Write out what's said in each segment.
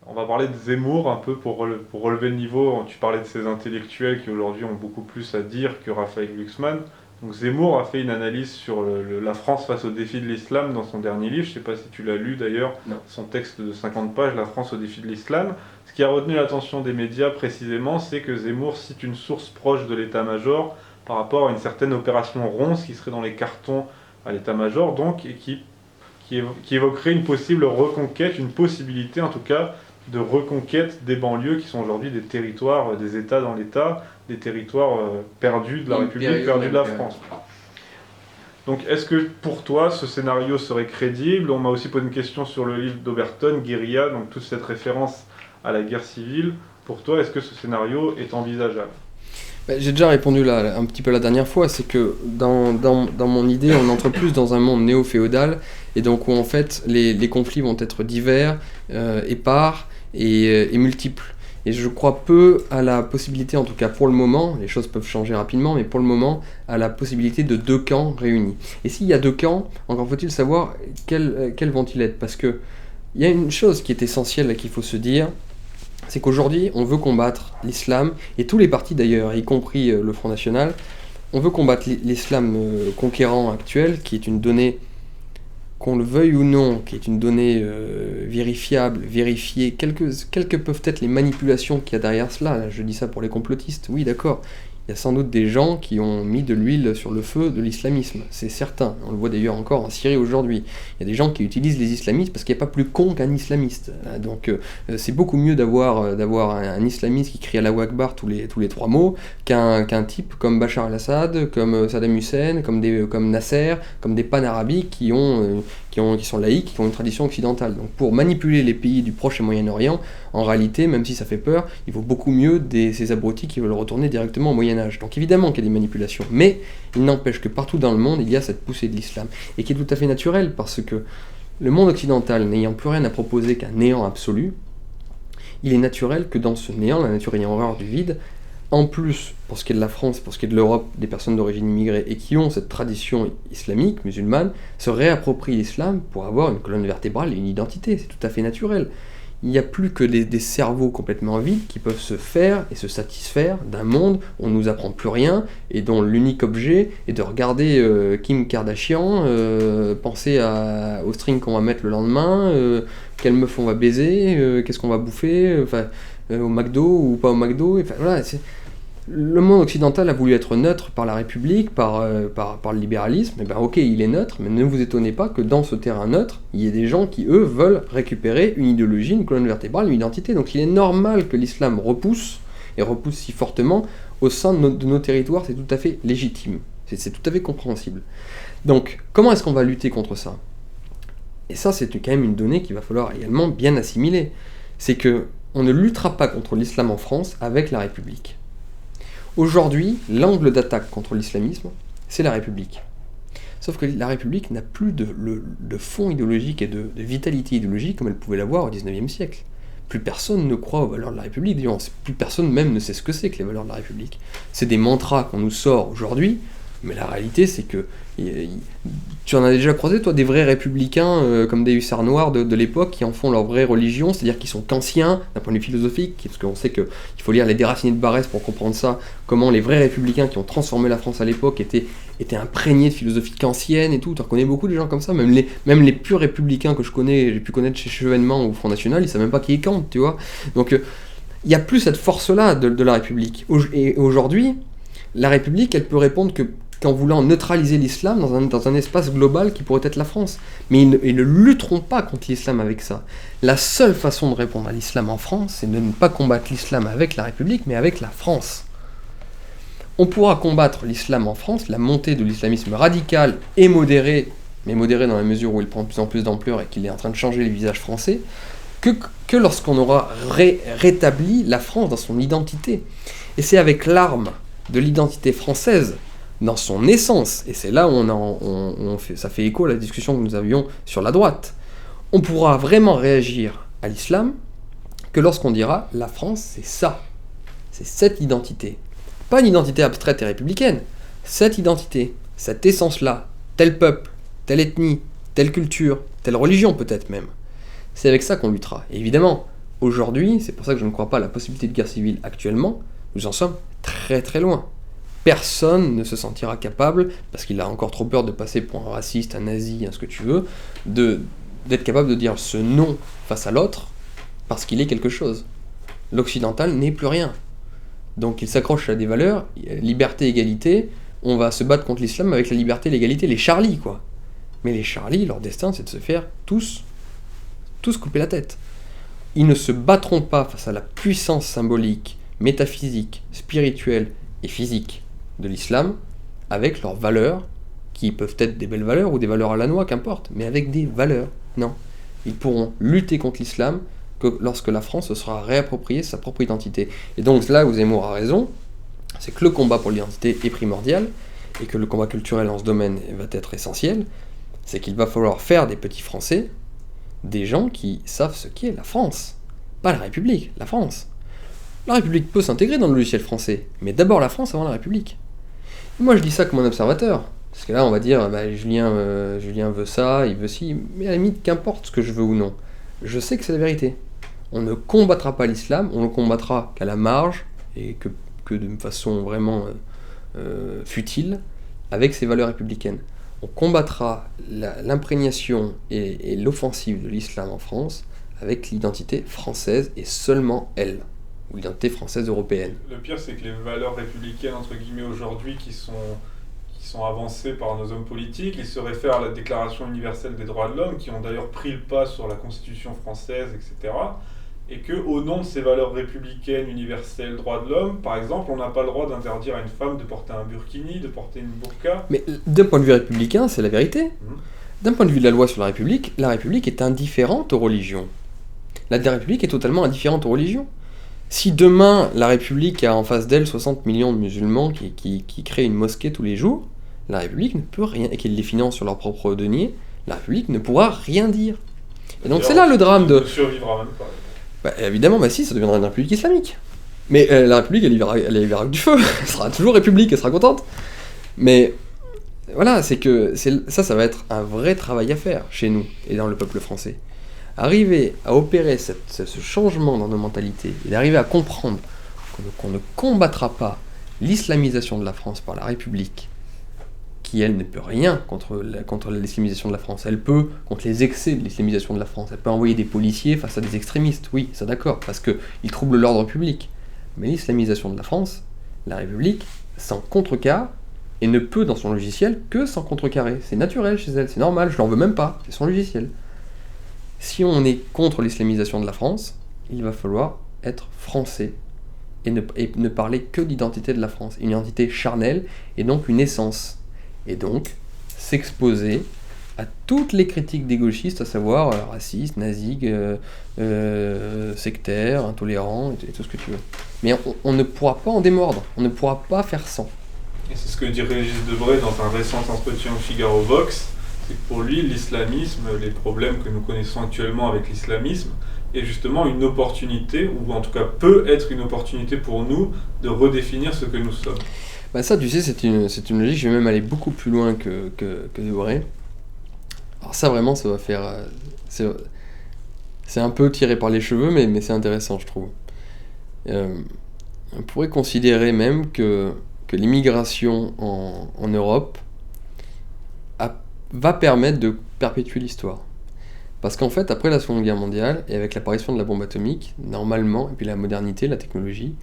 On va parler de Zemmour un peu pour relever le niveau. Tu parlais de ces intellectuels qui aujourd'hui ont beaucoup plus à dire que Raphaël Glucksmann. Donc Zemmour a fait une analyse sur la France face au défi de l'islam dans son dernier livre. Je ne sais pas si tu l'as lu d'ailleurs, Non. son texte de 50 pages, La France au défi de l'islam. Ce qui a retenu l'attention des médias précisément, c'est que Zemmour cite une source proche de l'état-major par rapport à une certaine opération Ronce qui serait dans les cartons à l'état-major, donc, et qui évoquerait une possible reconquête, une possibilité en tout cas de reconquête des banlieues qui sont aujourd'hui des territoires, des États dans l'État, des territoires perdus de la République, Impériaux perdus de même, la carrément. France. Donc est-ce que pour toi ce scénario serait crédible? On m'a aussi posé une question sur le livre d'Oberton, Guérilla, donc toute cette référence à la guerre civile. Pour toi, est-ce que ce scénario est envisageable? J'ai déjà répondu là, un petit peu la dernière fois, c'est que dans mon idée, on entre plus dans un monde néo-féodal, et donc où en fait les conflits vont être divers, épars et multiples. Et je crois peu à la possibilité, en tout cas pour le moment, les choses peuvent changer rapidement, mais pour le moment, à la possibilité de deux camps réunis. Et s'il y a deux camps, encore faut-il savoir quels vont-ils être, parce que il y a une chose qui est essentielle et qu'il faut se dire, c'est qu'aujourd'hui, on veut combattre l'islam, et tous les partis d'ailleurs, y compris le Front National, on veut combattre l'islam conquérant actuel, qui est une donnée, qu'on le veuille ou non, qui est une donnée vérifiable, vérifiée, quelles que peuvent être les manipulations qu'il y a derrière cela. Là, je dis ça pour les complotistes, oui d'accord. Il y a sans doute des gens qui ont mis de l'huile sur le feu de l'islamisme, c'est certain. On le voit d'ailleurs encore en Syrie aujourd'hui. Il y a des gens qui utilisent les islamistes parce qu'il n'y a pas plus con qu'un islamiste. Donc c'est beaucoup mieux d'avoir un islamiste qui crie Allahu Akbar tous les trois mots qu'un type comme Bachar el-Assad, comme Saddam Hussein, comme Nasser, comme des panarabiques qui sont laïcs, qui ont une tradition occidentale. Donc pour manipuler les pays du Proche et Moyen-Orient, en réalité, même si ça fait peur, il vaut beaucoup mieux ces abrutis qui veulent retourner directement au Moyen-Âge. Donc évidemment qu'il y a des manipulations, mais il n'empêche que partout dans le monde, il y a cette poussée de l'islam, et qui est tout à fait naturelle, parce que le monde occidental n'ayant plus rien à proposer qu'un néant absolu, il est naturel que dans ce néant, la nature ayant horreur du vide, en plus, pour ce qui est de la France, pour ce qui est de l'Europe, des personnes d'origine immigrée et qui ont cette tradition islamique, musulmane, se réapproprient l'islam pour avoir une colonne vertébrale et une identité. C'est tout à fait naturel. Il n'y a plus que des cerveaux complètement vides qui peuvent se faire et se satisfaire d'un monde où on ne nous apprend plus rien et dont l'unique objet est de regarder Kim Kardashian, penser au string qu'on va mettre le lendemain, quelle meuf on va baiser, qu'est-ce qu'on va bouffer, au McDo ou pas au McDo. Enfin, voilà, le monde occidental a voulu être neutre par la République, par le libéralisme, et ben ok, il est neutre, mais ne vous étonnez pas que dans ce terrain neutre, il y ait des gens qui, eux, veulent récupérer une idéologie, une colonne vertébrale, une identité. Donc il est normal que l'islam repousse, et repousse si fortement, au sein de nos territoires, c'est tout à fait légitime. C'est tout à fait compréhensible. Donc, comment est-ce qu'on va lutter contre ça? Et ça, c'est quand même une donnée qu'il va falloir également bien assimiler. C'est que on ne luttera pas contre l'islam en France avec la République. Aujourd'hui, l'angle d'attaque contre l'islamisme, c'est la République. Sauf que la République n'a plus de fond idéologique et de vitalité idéologique comme elle pouvait l'avoir au XIXe siècle. Plus personne ne croit aux valeurs de la République, d'ailleurs, plus personne même ne sait ce que c'est que les valeurs de la République. C'est des mantras qu'on nous sort aujourd'hui, mais la réalité c'est que tu en as déjà croisé toi des vrais républicains comme des hussards noirs de l'époque qui en font leur vraie religion, c'est-à-dire qu'ils sont kantiens d'un point de vue philosophique, parce qu'on sait qu'il faut lire les Déracinés de Barès pour comprendre ça, comment les vrais républicains qui ont transformé la France à l'époque étaient imprégnés de philosophie kantienne et tout. Tu reconnais beaucoup de gens comme ça, même les purs républicains que j'ai pu connaître chez Chevènement ou Front National, ils savent même pas qui est Kant, tu vois. Donc il n'y a plus cette force-là de la République. Et aujourd'hui, la République, elle peut répondre qu'en voulant neutraliser l'islam dans un espace global qui pourrait être la France. Mais ils ne lutteront pas contre l'islam avec ça. La seule façon de répondre à l'islam en France, c'est de ne pas combattre l'islam avec la République, mais avec la France. On pourra combattre l'islam en France, la montée de l'islamisme radical et modéré, mais modéré dans la mesure où il prend de plus en plus d'ampleur et qu'il est en train de changer les visages français, que lorsqu'on aura rétabli la France dans son identité. Et c'est avec l'arme de l'identité française dans son essence, et c'est là où ça fait écho à la discussion que nous avions sur la droite, on pourra vraiment réagir à l'islam que lorsqu'on dira la France c'est ça, c'est cette identité. Pas une identité abstraite et républicaine, cette identité, cette essence-là, tel peuple, telle ethnie, telle culture, telle religion peut-être même. C'est avec ça qu'on luttera. Et évidemment, aujourd'hui, c'est pour ça que je ne crois pas à la possibilité de guerre civile actuellement, nous en sommes très très loin. Personne ne se sentira capable, parce qu'il a encore trop peur de passer pour un raciste, un nazi, ce que tu veux, d'être capable de dire ce non face à l'autre, parce qu'il est quelque chose. L'occidental n'est plus rien. Donc il s'accroche à des valeurs, liberté, égalité, on va se battre contre l'islam avec la liberté, l'égalité, les Charlie, quoi. Mais les Charlie, leur destin, c'est de se faire tous couper la tête. Ils ne se battront pas face à la puissance symbolique, métaphysique, spirituelle et physique de l'islam, avec leurs valeurs, qui peuvent être des belles valeurs ou des valeurs à la noix, qu'importe, mais avec des valeurs. Non. Ils pourront lutter contre l'islam que lorsque la France se sera réappropriée sa propre identité. Et donc là où Zemmour a raison, c'est que le combat pour l'identité est primordial, et que le combat culturel dans ce domaine va être essentiel, c'est qu'il va falloir faire des petits Français des gens qui savent ce qu'est la France. Pas la République, la France. La République peut s'intégrer dans le logiciel français, mais d'abord la France avant la République. Et moi je dis ça comme un observateur, parce que là on va dire, Julien veut ça, il veut ci, mais à la limite, qu'importe ce que je veux ou non. Je sais que c'est la vérité. On ne combattra pas l'islam, on le combattra qu'à la marge, et que de façon vraiment futile, avec ses valeurs républicaines. On combattra l'imprégnation et l'offensive de l'islam en France avec l'identité française et seulement elle, ou l'identité française européenne. Le pire, c'est que les valeurs républicaines, entre guillemets, aujourd'hui, qui sont avancées par nos hommes politiques, ils se réfèrent à la Déclaration universelle des droits de l'homme, qui ont d'ailleurs pris le pas sur la Constitution française, etc. Et qu'au nom de ces valeurs républicaines, universelles, droits de l'homme, par exemple, on n'a pas le droit d'interdire à une femme de porter un burkini, de porter une burqa. Mais d'un point de vue républicain, c'est la vérité. D'un point de vue de la loi sur la République est indifférente aux religions. La République est totalement indifférente aux religions. Si demain, la République a en face d'elle 60 millions de musulmans qui créent une mosquée tous les jours, la République ne peut rien, et qu'ils les financent sur leur propre denier, la République ne pourra rien dire. Et donc c'est là le drame de... Ne survivra même pas. Évidemment, si, ça deviendra une république islamique. Mais la république, elle y verra que du feu. Elle sera toujours république, elle sera contente. Mais voilà, ça va être un vrai travail à faire chez nous et dans le peuple français. Arriver à opérer ce changement dans nos mentalités et d'arriver à comprendre qu'on ne combattra pas l'islamisation de la France par la République, qui elle ne peut rien contre l'islamisation de la France. Elle peut contre les excès de l'islamisation de la France. Elle peut envoyer des policiers face à des extrémistes, oui, ça d'accord, parce qu'ils troublent l'ordre public. Mais l'islamisation de la France, la République, s'en contrecarre et ne peut dans son logiciel que s'en contrecarrer. C'est naturel chez elle, c'est normal, je l'en veux même pas, c'est son logiciel. Si on est contre l'islamisation de la France, il va falloir être français et ne parler que d'identité de la France, une identité charnelle et donc une essence. Et donc s'exposer à toutes les critiques des gauchistes, à savoir racistes, nazis, sectaires, intolérants, et tout ce que tu veux. Mais on ne pourra pas en démordre, on ne pourra pas faire sans. Et c'est ce que dit Régis Debray dans un récent entretien au Figaro Vox, c'est que pour lui, l'islamisme, les problèmes que nous connaissons actuellement avec l'islamisme, est justement une opportunité, ou en tout cas peut être une opportunité pour nous de redéfinir ce que nous sommes. Ça, tu sais, c'est une logique, je vais même aller beaucoup plus loin que Debray. Alors ça, vraiment, ça va faire... c'est un peu tiré par les cheveux, mais c'est intéressant, je trouve. On pourrait considérer même que l'immigration en Europe va permettre de perpétuer l'histoire. Parce qu'en fait, après la Seconde Guerre mondiale, et avec l'apparition de la bombe atomique, normalement, et puis la modernité, la technologie,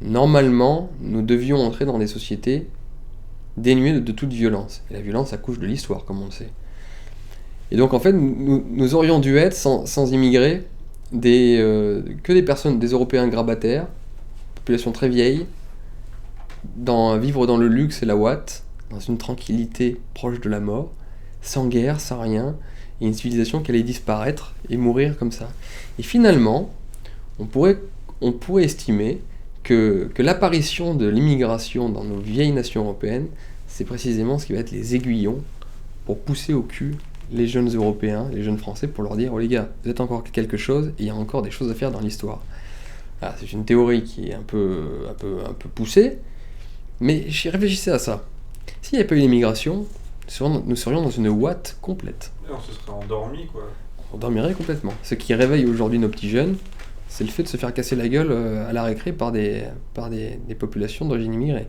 normalement, nous devions entrer dans des sociétés dénuées de toute violence. Et la violence accouche de l'histoire, comme on le sait. Et donc, en fait, nous aurions dû être, sans immigrés, que des personnes, des Européens grabataires, population très vieille, vivre dans le luxe et la ouate, dans une tranquillité proche de la mort, sans guerre, sans rien, et une civilisation qui allait disparaître et mourir comme ça. Et finalement, on pourrait estimer que l'apparition de l'immigration dans nos vieilles nations européennes, c'est précisément ce qui va être les aiguillons pour pousser au cul les jeunes Européens, les jeunes Français, pour leur dire « Oh les gars, vous êtes encore quelque chose, et il y a encore des choses à faire dans l'histoire. » C'est une théorie qui est un peu poussée, mais réfléchissez à ça. S'il n'y avait pas eu l'immigration, nous serions dans une ouate complète. On se serait endormi, quoi. On dormirait complètement. Ce qui réveille aujourd'hui nos petits jeunes, c'est le fait de se faire casser la gueule à la récré par des populations d'origine immigrée.